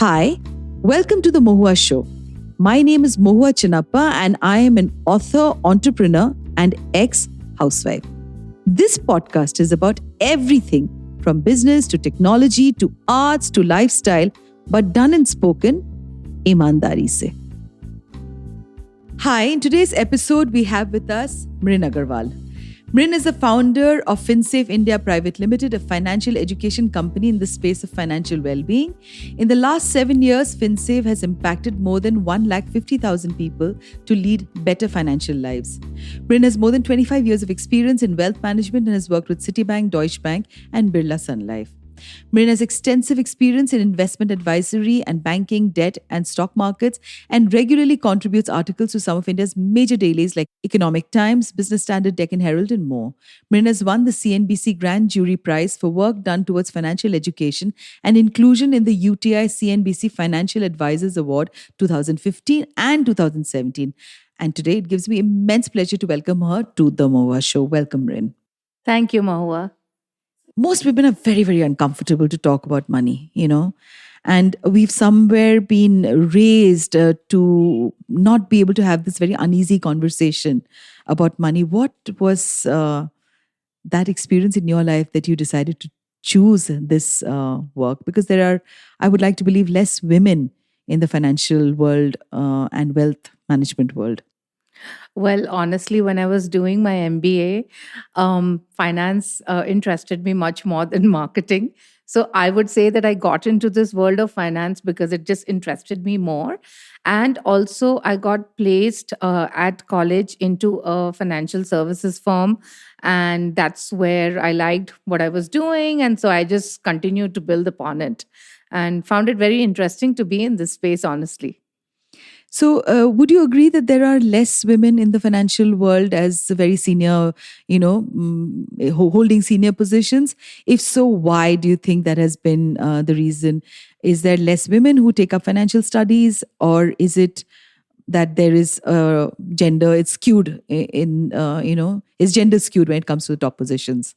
Hi, welcome to the Mohua show. My name is Mohua Chinappa and I am an author, entrepreneur and ex-housewife. This podcast is about everything from business to technology to arts to lifestyle, but done and spoken ईमानदारी से. Hi, in today's episode we have with us Mrin Agarwal. Mrin is the founder of FinSafe India Private Limited, a financial education company in the space of financial well-being. In the last 7 years, FinSafe has impacted more than 150,000 people to lead better financial lives. Mrin has more than 25 years of experience in wealth management and has worked with Citibank, Deutsche Bank and Birla Sun Life. Mrin has extensive experience in investment advisory and banking, debt and stock markets and regularly contributes articles to some of India's major dailies like Economic Times, Business Standard, Deccan Herald and more. Mrin has won the CNBC Grand Jury Prize for work done towards financial education and inclusion in the UTI CNBC Financial Advisors Award 2015 and 2017. And today it gives me immense pleasure to welcome her to the Mohua show. Welcome, Mrin. Thank you, Mohua. Most women are very, very uncomfortable to talk about money, and we've somewhere been raised to not be able to have this very uneasy conversation about money. What was that experience in your life that you decided to choose this work? Because there are, I would like to believe, less women in the financial world and wealth management world. Well, honestly, when I was doing my MBA, finance interested me much more than marketing. So I would say that I got into this world of finance because it just interested me more. And also, I got placed at college into a financial services firm. And that's where I liked what I was doing. And so I just continued to build upon it and found it very interesting to be in this space, honestly. So, would you agree that there are less women in the financial world as very senior, holding senior positions? If so, why do you think that has been the reason? Is there less women who take up financial studies, or is it that there is gender? It's skewed is gender skewed when it comes to the top positions?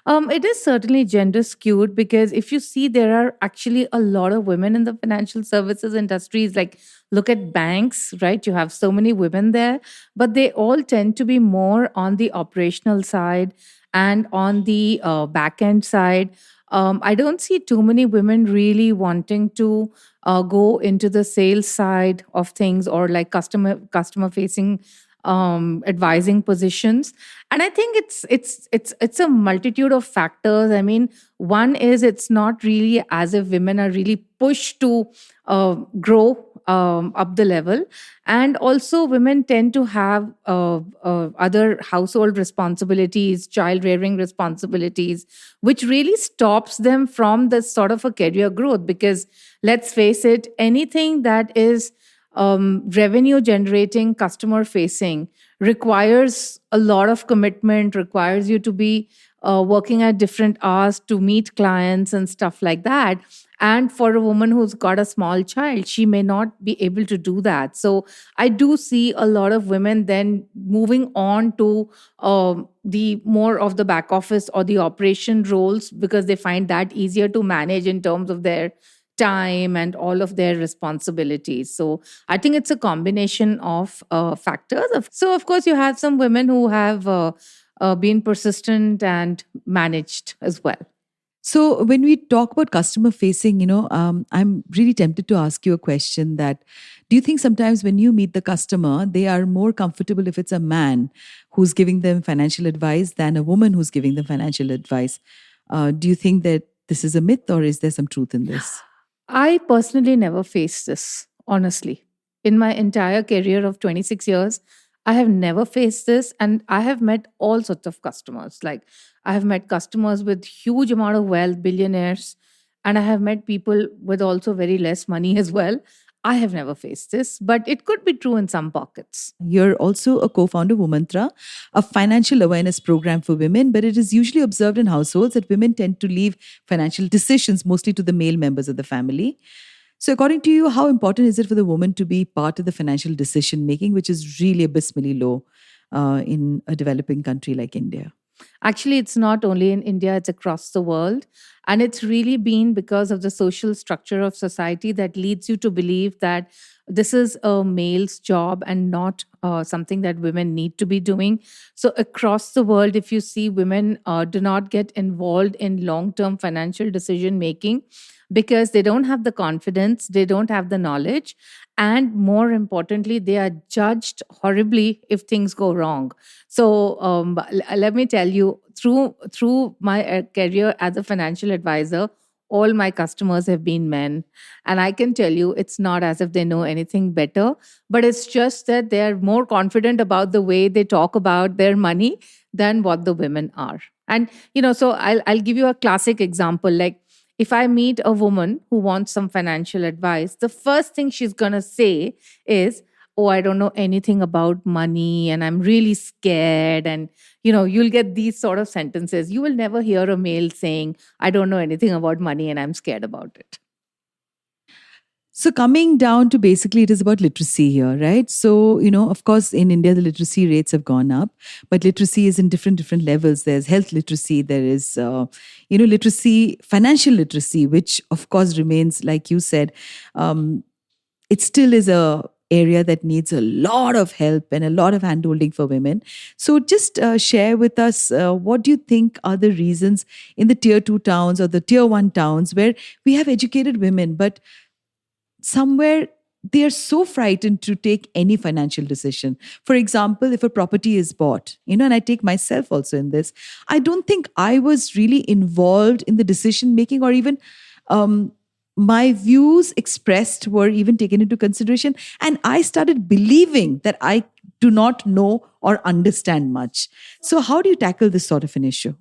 It is certainly gender skewed because if you see, there are actually a lot of women in the financial services industries. Like, look at banks, right? You have so many women there, but they all tend to be more on the operational side and on the back end side. I don't see too many women really wanting to go into the sales side of things or like customer facing advising positions. And I think it's a multitude of factors. I mean, one is it's not really as if women are really pushed to grow up the level, and also women tend to have other household responsibilities, child rearing responsibilities, which really stops them from this sort of a career growth. Because let's face it, anything that is revenue generating, customer facing requires a lot of commitment, requires you to be working at different hours to meet clients and stuff like that. And for a woman who's got a small child, she may not be able to do that. So I do see a lot of women then moving on to the more of the back office or the operation roles because they find that easier to manage in terms of their time and all of their responsibilities. So I think it's a combination of factors. So of course you have some women who have been persistent and managed as well. So when we talk about customer facing, I'm really tempted to ask you a question that, do you think sometimes when you meet the customer, they are more comfortable if it's a man who's giving them financial advice than a woman who's giving them financial advice? Do you think that this is a myth or is there some truth in this? I personally never faced this, honestly. In my entire career of 26 years, I have never faced this, and I have met all sorts of customers. Like, I have met customers with huge amount of wealth, billionaires, and I have met people with also very less money as well. I have never faced this, but it could be true in some pockets. You're also a co-founder of Womantra, a financial awareness program for women, but it is usually observed in households that women tend to leave financial decisions mostly to the male members of the family. So according to you, how important is it for the woman to be part of the financial decision making, which is really abysmally low in a developing country like India? Actually, it's not only in India, it's across the world. And it's really been because of the social structure of society that leads you to believe that this is a male's job and not something that women need to be doing. So, across the world, if you see women do not get involved in long term financial decision making because they don't have the confidence, they don't have the knowledge, and more importantly, they are judged horribly if things go wrong. So let me tell you, through my career as a financial advisor, all my customers have been men, and I can tell you, it's not as if they know anything better, but it's just that they are more confident about the way they talk about their money than what the women are. And so I'll give you a classic example. Like, if I meet a woman who wants some financial advice, the first thing she's gonna say is, oh, I don't know anything about money and I'm really scared. And, you'll get these sort of sentences. You will never hear a male saying, I don't know anything about money and I'm scared about it. So coming down to basically, it is about literacy here, right? So, of course, in India, the literacy rates have gone up, but literacy is in different levels. There's health literacy, there is, literacy, financial literacy, which of course remains, like you said, it still is a area that needs a lot of help and a lot of handholding for women. So just share with us, what do you think are the reasons in the tier 2 towns or the tier 1 towns where we have educated women, but somewhere they are so frightened to take any financial decision. For example, if a property is bought, and I take myself also in this, I don't think I was really involved in the decision making, or even my views expressed were even taken into consideration. And I started believing that I do not know or understand much. So how do you tackle this sort of an issue?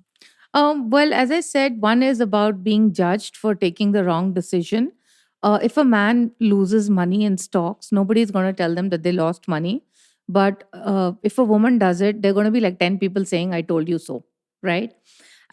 Well, as I said, one is about being judged for taking the wrong decision. If a man loses money in stocks, nobody's going to tell them that they lost money. But if a woman does it, they're going to be like 10 people saying, I told you so, right?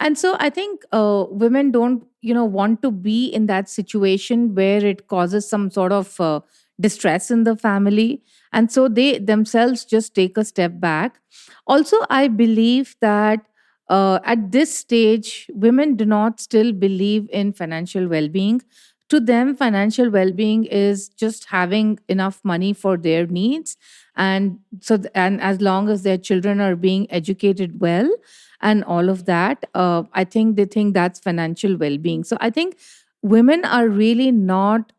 And so I think women don't, want to be in that situation where it causes some sort of distress in the family. And so they themselves just take a step back. Also, I believe that at this stage, women do not still believe in financial well being. To them, financial well being is just having enough money for their needs. And and as long as their children are being educated well, and all of that, I think they think that's financial well being. So I think women are really not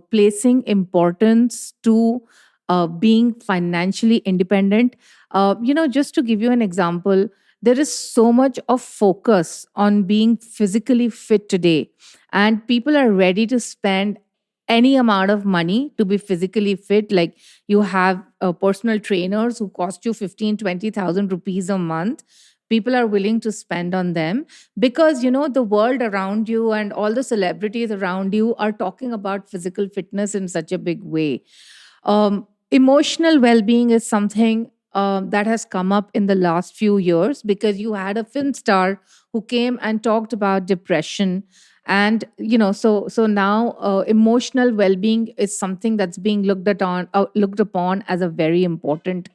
placing importance to being financially independent. Just to give you an example, there is so much of focus on being physically fit today, and people are ready to spend any amount of money to be physically fit. Like, you have personal trainers who cost you 15, 20,000 rupees a month. People are willing to spend on them because the world around you and all the celebrities around you are talking about physical fitness in such a big way. Emotional well-being is something that has come up in the last few years, because you had a film star who came and talked about depression. And so now emotional well-being is something that's being looked upon as a very important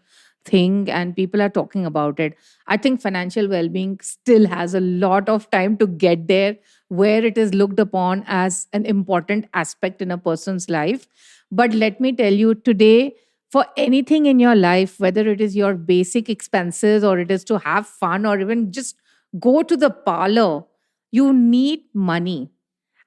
thing, and people are talking about it. I think financial well-being still has a lot of time to get there, where it is looked upon as an important aspect in a person's life. But let me tell you, today, for anything in your life, whether it is your basic expenses or it is to have fun or even just go to the parlor, you need money.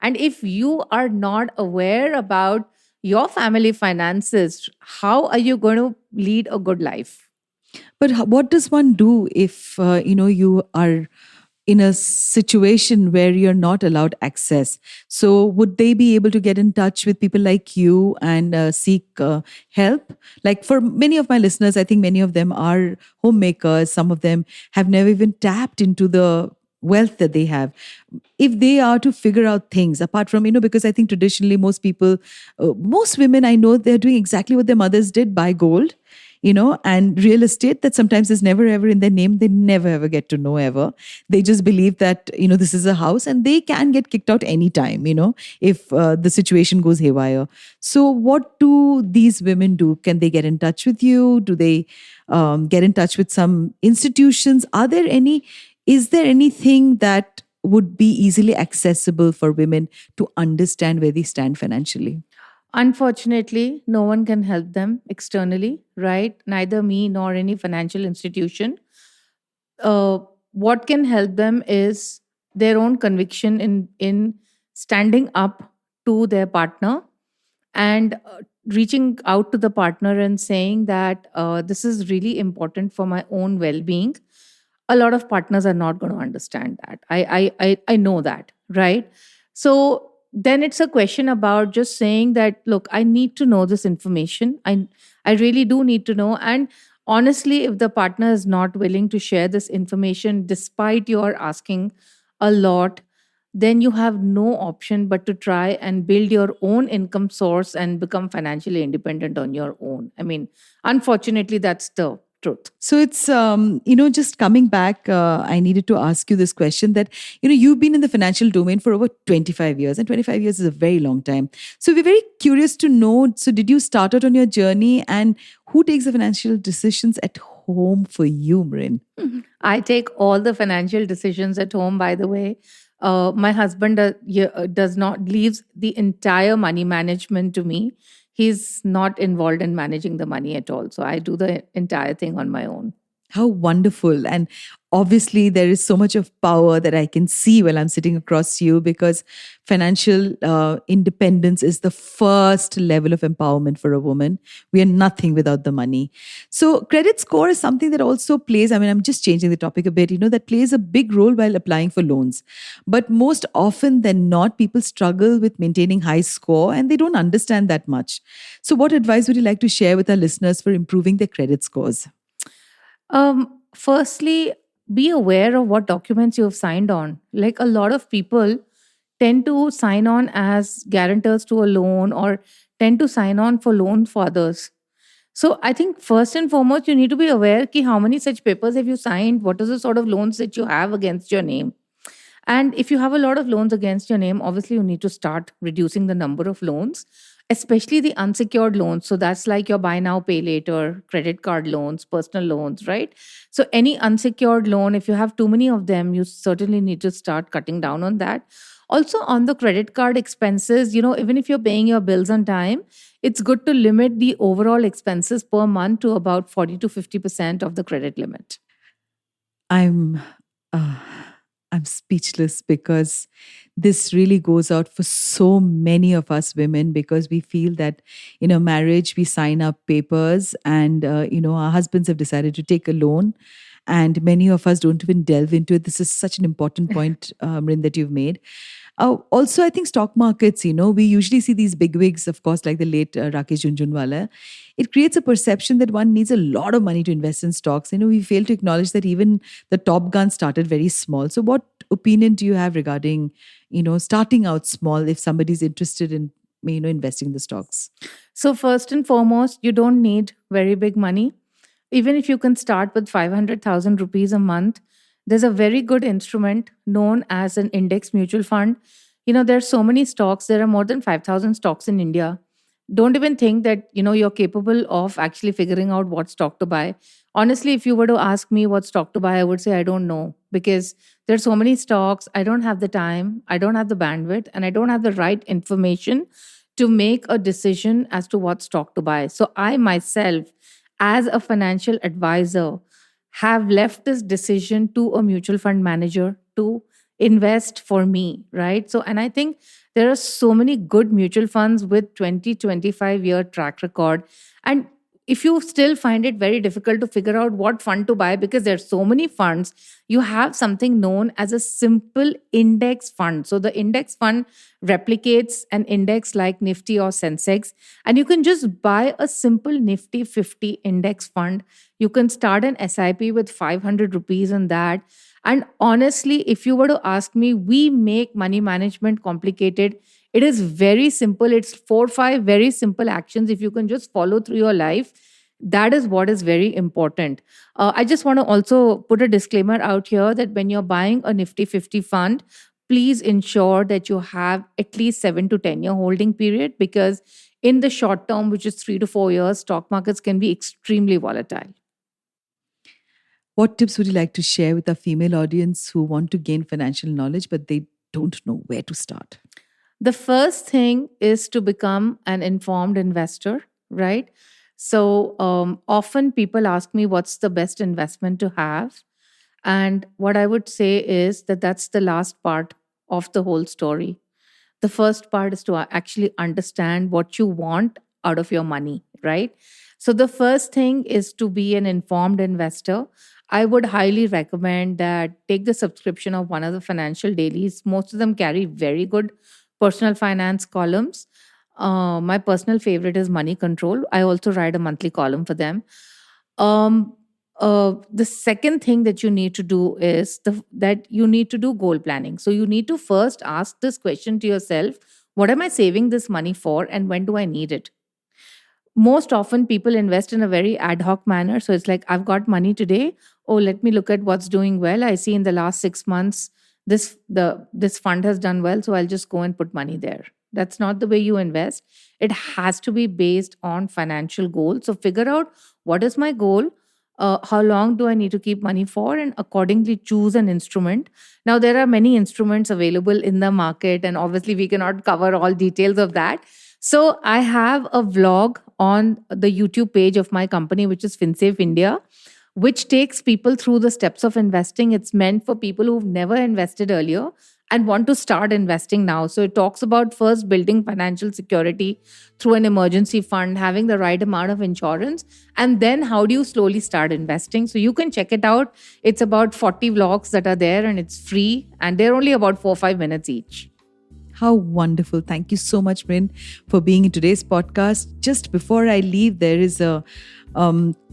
And if you are not aware about your family finances, how are you going to lead a good life? But what does one do if you are in a situation where you're not allowed access? So would they be able to get in touch with people like you and seek help? Like, for many of my listeners, I think many of them are homemakers. Some of them have never even tapped into the wealth that they have. If they are to figure out things apart from, because I think traditionally most people, most women I know, they're doing exactly what their mothers did: buy gold, and real estate that sometimes is never ever in their name. They never ever get to know ever. They just believe that, this is a house and they can get kicked out anytime, if the situation goes haywire. So what do these women do? Can they get in touch with you? Do they get in touch with some institutions? Are there any Is there anything that would be easily accessible for women to understand where they stand financially? Unfortunately, no one can help them externally, right? Neither me nor any financial institution. uh, what can help them is their own conviction in standing up to their partner, and reaching out to the partner and saying that this is really important for my own well-being. A lot of partners are not going to understand that. I know that, right? So then it's a question about just saying that, look, I need to know this information. I really do need to know. And honestly, if the partner is not willing to share this information despite your asking a lot, then you have no option but to try and build your own income source and become financially independent on your own. I mean, unfortunately, that's the truth. So it's, just coming back, I needed to ask you this question that, you've been in the financial domain for over 25 years, and 25 years is a very long time. So we're very curious to know, so did you start out on your journey, and who takes the financial decisions at home for you, Mrin? I take all the financial decisions at home, by the way. My husband does not leaves the entire money management to me. He's not involved in managing the money at all. So I do the entire thing on my own. How wonderful. And obviously, there is so much of power that I can see while I'm sitting across you, because financial independence is the first level of empowerment for a woman. We are nothing without the money. So, credit score is something that also plays, I mean, I'm just changing the topic a bit, that plays a big role while applying for loans. But most often than not, people struggle with maintaining high score and they don't understand that much. So, what advice would you like to share with our listeners for improving their credit scores? Firstly, be aware of what documents you have signed on. Like, a lot of people tend to sign on as guarantors to a loan, or tend to sign on for loan for others. So I think first and foremost, you need to be aware ki how many such papers have you signed, what is the sort of loans that you have against your name. And if you have a lot of loans against your name, obviously you need to start reducing the number of loans, especially the unsecured loans. So that's like your buy now, pay later, credit card loans, personal loans, right? So any unsecured loan, if you have too many of them, you certainly need to start cutting down on that. Also, on the credit card expenses, even if you're paying your bills on time, it's good to limit the overall expenses per month to about 40 to 50% of the credit limit. I'm uh, I'm speechless, because this really goes out for so many of us women, because we feel that in a marriage we sign up papers, and our husbands have decided to take a loan, and many of us don't even delve into it. This is such an important point, Mrin, that you've made. Also, I think stock markets, we usually see these bigwigs, of course, like the late Rakesh Junjunwala. It creates a perception that one needs a lot of money to invest in stocks. We fail to acknowledge that even the top guns started very small. So, what opinion do you have regarding, starting out small if somebody's interested in, investing in the stocks? So, first and foremost, you don't need very big money. Even if you can start with 500,000 rupees a month, there's a very good instrument known as an index mutual fund. There are so many stocks. There are more than 5,000 stocks in India. Don't even think that, you're capable of actually figuring out what stock to buy. Honestly, if you were to ask me what stock to buy, I would say I don't know, because there's so many stocks. I don't have the time, I don't have the bandwidth, and I don't have the right information to make a decision as to what stock to buy. So I myself, as a financial advisor, have left this decision to a mutual fund manager to invest for me, right? So, and I think there are so many good mutual funds with 20-25 year track record. And if you still find it very difficult to figure out what fund to buy because there's so many funds, you have something known as a simple index fund. So the index fund replicates an index like Nifty or Sensex, and you can just buy a simple Nifty 50 index fund. You can start an SIP with 500 rupees in that. And honestly, if you were to ask me, we make money management complicated. It is very simple. It's 4 or 5 very simple actions. If you can just follow through your life, that is what is very important. I just want to also put a disclaimer out here that when you're buying a Nifty 50 fund, please ensure that you have at least 7 to 10 year holding period, because in the short term, which is 3 to 4 years, stock markets can be extremely volatile. What tips would you like to share with our female audience who want to gain financial knowledge but they don't know where to start? The first thing is to become an informed investor, right? So often people ask me what's the best investment to have. And what I would say is that that's the last part of the whole story. The first part is to actually understand what you want out of your money, right? So the first thing is to be an informed investor. I would highly recommend that take the subscription of one of the financial dailies. Most of them carry very good personal finance columns. My personal favorite is Money Control. I also write a monthly column for them. Um, the second thing that you need to do is that you need to do goal planning. So you need to first ask this question to yourself: what am I saving this money for, and when do I need it? Most often people invest in a very ad hoc manner. So it's like, I've got money today. Oh, let me look at what's doing well. I see in the last 6 months this fund has done well, so I'll just go and put money there. That's not the way you invest. It has to be based on financial goals. So figure out, what is my goal, how long do I need to keep money for, and accordingly choose an instrument. Now there are many instruments available in the market, and obviously we cannot cover all details of that. So I have a vlog on the YouTube page of my company, which is FinSafe India, which takes people through the steps of investing. It's meant for people who've never invested earlier and want to start investing now. So it talks about first building financial security through an emergency fund, having the right amount of insurance, and then how do you slowly start investing. So you can check it out. It's about 40 vlogs that are there, and it's free, and they're only about 4 or 5 minutes each. How wonderful. Thank you so much, Mrin, for being in today's podcast. Just before I leave, there is a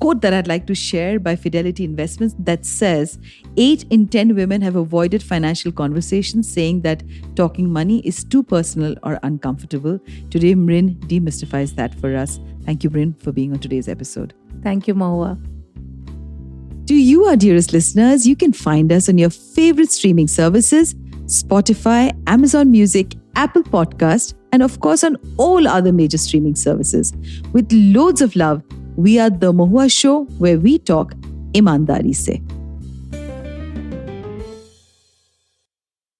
quote that I'd like to share by Fidelity Investments that says 8 in 10 women have avoided financial conversations, saying that talking money is too personal or uncomfortable. Today, Mrin demystifies that for us. Thank you, Mrin, for being on today's episode. Thank you, Mohua. To you, our dearest listeners, you can find us on your favorite streaming services: Spotify, Amazon Music, Apple Podcast, and of course on all other major streaming services. With loads of love, we are The Mohua Show, where we talk imandari se.